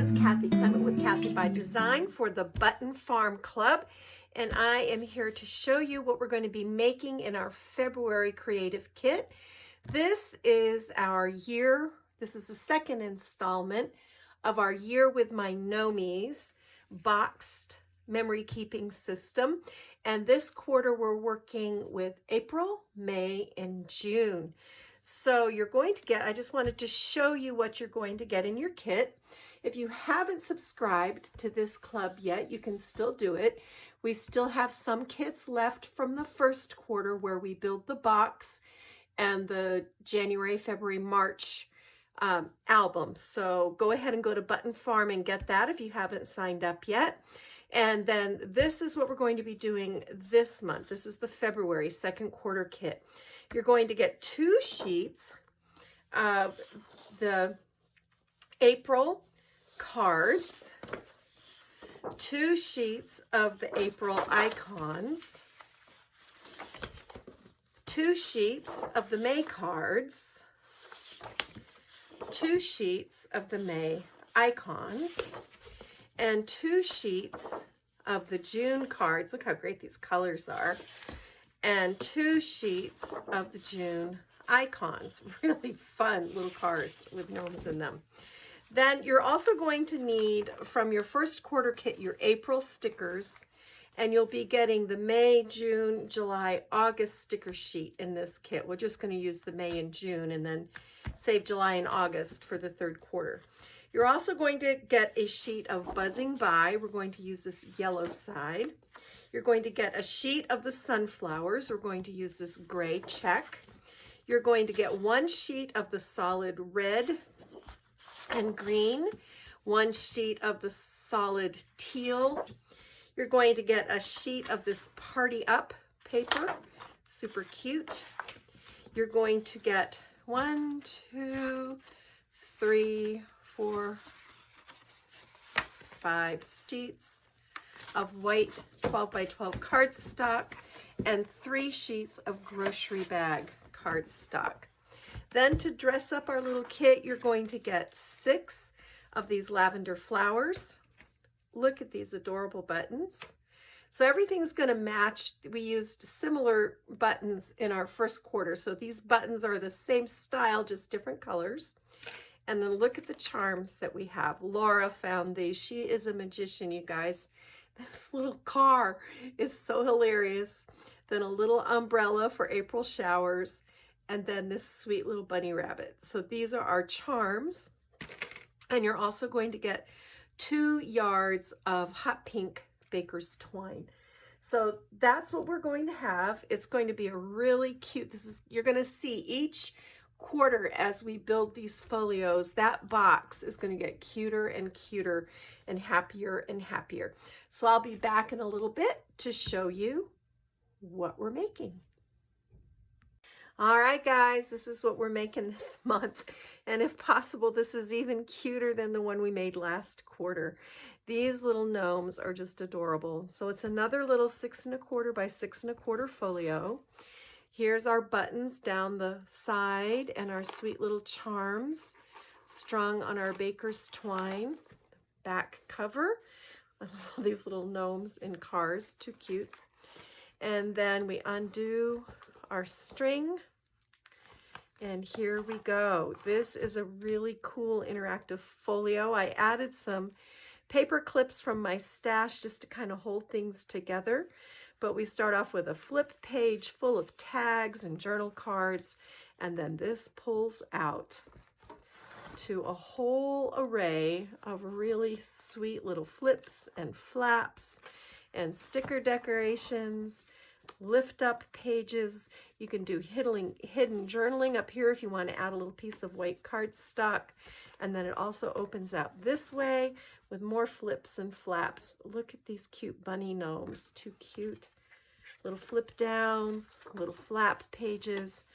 is Kathy Clement with Kathy by Design for the Button Farm Club, and I am here to show you what we're going to be making in our February creative kit. This is this is the second installment of our Year with My Gnomies boxed memory keeping system, and this quarter we're working with April, May, and June. So you're going to get, I just wanted to show you what you're going to get in your kit. If you haven't subscribed to this club yet, you can still do it. We still have some kits left from the first quarter where we build the box and the January, February, March album. So go ahead and go to Button Farm and get that if you haven't signed up yet. And then this is what we're going to be doing this month. This is the February second quarter kit. You're going to get 2 sheets of the April cards, 2 sheets of the April icons, 2 sheets of the May cards, 2 sheets of the May icons, and 2 sheets of the June cards. Look how great these colors are. And 2 sheets of the June icons. Really fun little cards with gnomes in them. Then you're also going to need from your first quarter kit your April stickers, and you'll be getting the May, June, July, August sticker sheet in this kit. We're just going to use the May and June and then save July and August for the third quarter. You're also going to get a sheet of Buzzing By. We're going to use this yellow side. You're going to get a sheet of the sunflowers. We're going to use this gray check. You're going to get 1 sheet of the solid red and green, 1 sheet of the solid teal. You're going to get a sheet of this Party Up paper, super cute. You're going to get 1, 2, 3, 4, 5 sheets of white 12 by 12 cardstock and 3 sheets of grocery bag cardstock. Then to dress up our little kit, you're going to get 6 of these lavender flowers. Look at these adorable buttons. So everything's going to match. We used similar buttons in our first quarter. So these buttons are the same style, just different colors. And then look at the charms that we have. Laura found these. She is a magician, you guys. This little car is so hilarious. Then a little umbrella for April showers. And then this sweet little bunny rabbit. So these are our charms. And you're also going to get 2 yards of hot pink baker's twine. So that's what we're going to have. It's going to be a really cute, you're going to see each quarter as we build these folios, that box is going to get cuter and cuter and happier and happier. So I'll be back in a little bit to show you what we're making. All right, guys, this is what we're making this month. And if possible, this is even cuter than the one we made last quarter. These little gnomes are just adorable. So it's another little 6 1/4 by 6 1/4 folio. Here's our buttons down the side and our sweet little charms strung on our baker's twine back cover. I love all these little gnomes in cars, too cute. And then we undo our string. And here we go. This is a really cool interactive folio. I added some paper clips from my stash just to kind of hold things together. But we start off with a flipped page full of tags and journal cards. And then this pulls out to a whole array of really sweet little flips and flaps and sticker decorations, lift up pages. You can do hidden journaling up here if you want to add a little piece of white cardstock. And then it also opens out this way with more flips and flaps. Look at these cute bunny gnomes, too cute. Little flip downs, little flap pages,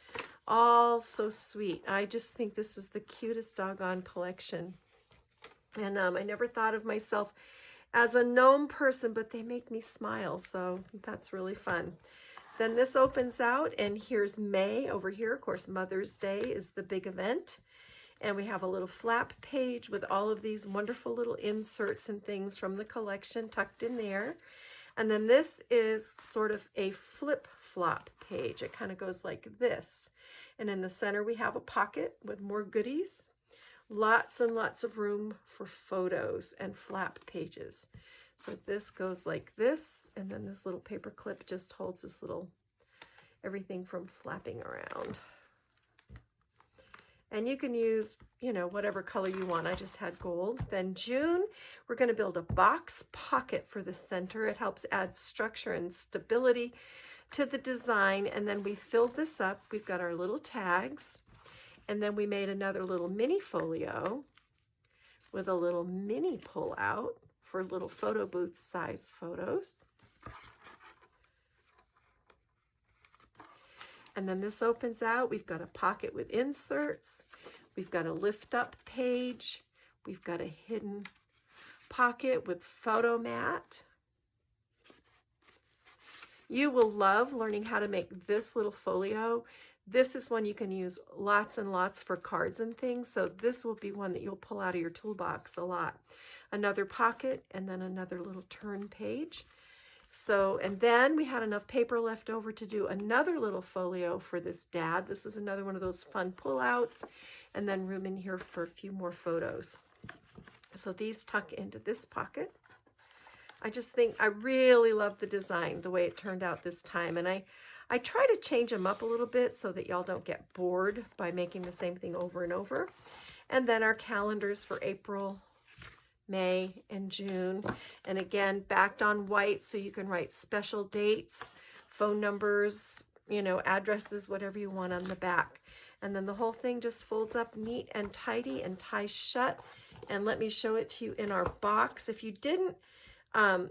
all so sweet. I just think this is the cutest doggone collection. And I never thought of myself as a gnome person, but they make me smile, so that's really fun. Then this opens out, and here's May over here. Of course, Mother's Day is the big event. And we have a little flap page with all of these wonderful little inserts and things from the collection tucked in there. And then this is sort of a flip-flop page. It kind of goes like this. And in the center we have a pocket with more goodies. Lots and lots of room for photos and flap pages. So this goes like this, and then this little paper clip just holds this little everything from flapping around. And you can use, you know, whatever color you want. I just had gold. Then June, we're going to build a box pocket for the center. It helps add structure and stability to the design. And then we filled this up. We've got our little tags. And then we made another little mini folio with a little mini pull out for little photo booth size photos. And then this opens out. We've got a pocket with inserts. We've got a lift up page. We've got a hidden pocket with photo mat. You will love learning how to make this little folio. This is one you can use lots and lots for cards and things. So this will be one that you'll pull out of your toolbox a lot. Another pocket and then another little turn page. So, and then we had enough paper left over to do another little folio for this dad. This is another one of those fun pullouts, and then room in here for a few more photos. So these tuck into this pocket. I just think I really love the design, the way it turned out this time. And I try to change them up a little bit so that y'all don't get bored by making the same thing over and over. And then our calendars for April, May, and June. And again, backed on white so you can write special dates, phone numbers, you know, addresses, whatever you want on the back. And then the whole thing just folds up neat and tidy and ties shut. And let me show it to you in our box. If you didn't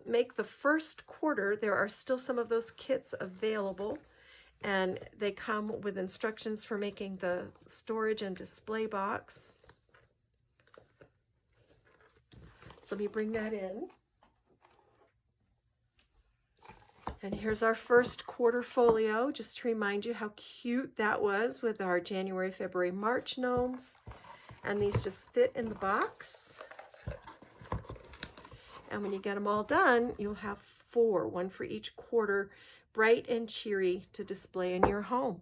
make the first quarter, there are still some of those kits available. And they come with instructions for making the storage and display box. So let me bring that in. And here's our first quarter folio, just to remind you how cute that was with our January, February, March gnomes. And these just fit in the box. And when you get them all done, you'll have 4, one for each quarter, bright and cheery to display in your home.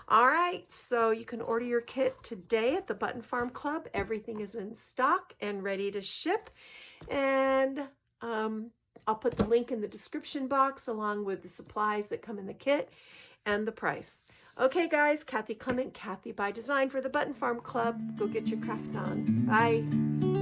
All right, so you can order your kit today at the Button Farm Club. Everything is in stock and ready to ship. And I'll put the link in the description box along with the supplies that come in the kit and the price. Okay, guys, Kathy Clement, Kathy by Design for the Button Farm Club. Go get your craft on. Bye.